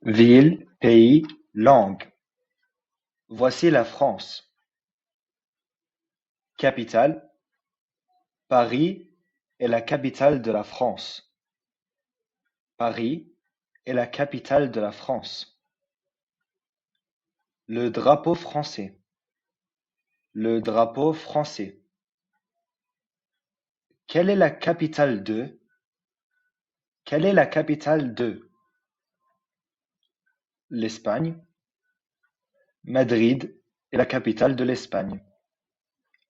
Ville, pays, langue. Voici la France. Capitale: Paris est la capitale de la France. Paris est la capitale de la France. Le drapeau français. Le drapeau français. Quelle est la capitale de? Quelle est la capitale de? L'Espagne. Madrid est la capitale de l'Espagne.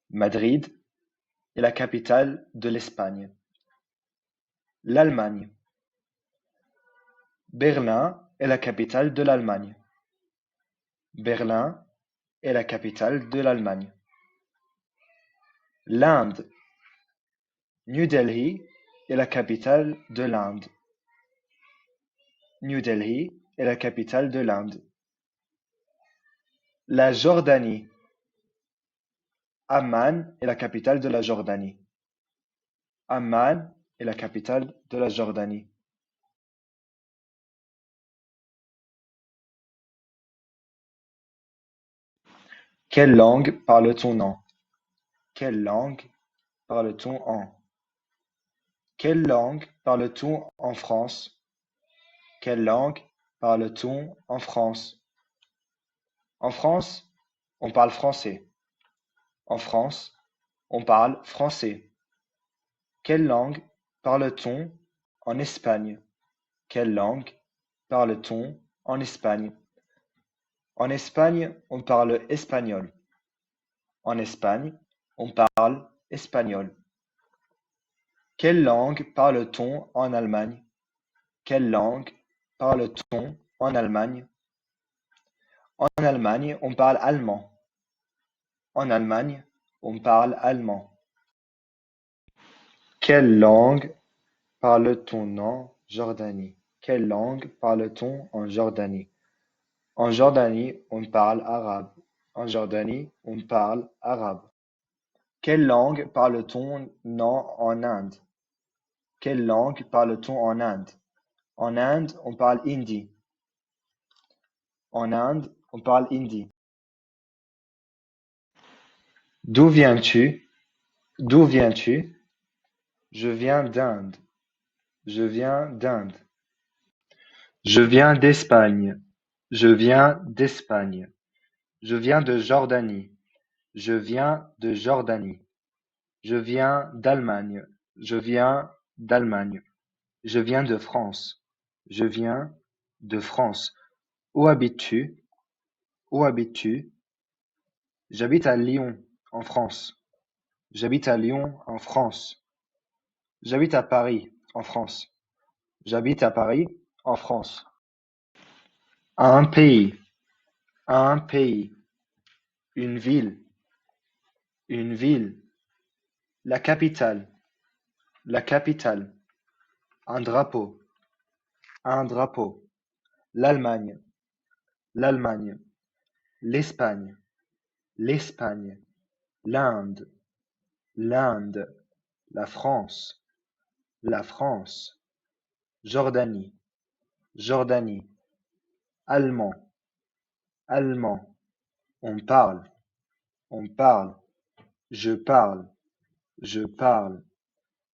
Madrid est la capitale de l'Espagne. L'Allemagne. Berlin est la capitale de l'Allemagne. Berlin est la capitale de l'Allemagne. L'Inde. New Delhi est la capitale de l'Inde. New Delhi est la capitale de l'Inde. La Jordanie. Amman est la capitale de la Jordanie. Amman est la capitale de la Jordanie. Quelle langue parle-t-on en? Quelle langue parle-t-on en? Quelle langue parle-t-on en France? Quelle langue parle-t-on en France? En France, on parle français. En France, on parle français. Quelle langue parle-t-on en Espagne? Quelle langue parle-t-on en Espagne? En Espagne, on parle espagnol. En Espagne, on parle espagnol. Quelle langue parle-t-on en Allemagne? Quelle langue parle-t-on en Allemagne? En Allemagne, on parle allemand. En Allemagne, on parle allemand. Quelle langue parle-t-on en Jordanie? Quelle langue parle-t-on en Jordanie? En Jordanie, on parle arabe. En Jordanie, on parle arabe. Quelle langue parle-t-on en Inde? Quelle langue parle-t-on en Inde? En Inde, on parle hindi. En Inde, on parle hindi. D'où viens-tu? D'où viens-tu? Je viens d'Inde. Je viens d'Inde. Je viens d'Espagne. Je viens d'Espagne. Je viens de Jordanie. Je viens de Jordanie. Je viens d'Allemagne. Je viens d'Allemagne. Je viens de France. Je viens de France. Où habites-tu? Où habites-tu? J'habite à Lyon, en France. J'habite à Lyon, en France. J'habite à Paris, en France. J'habite à Paris, en France. Un pays. Un pays. Une ville. Une ville. La capitale. La capitale. Un drapeau. Un drapeau. L'Allemagne. L'Allemagne. L'Espagne. L'Espagne. L'Inde. L'Inde. La France. La France. Jordanie. Jordanie. Allemand. Allemand. On parle. On parle. Je parle. Je parle.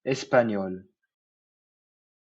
Espagnol.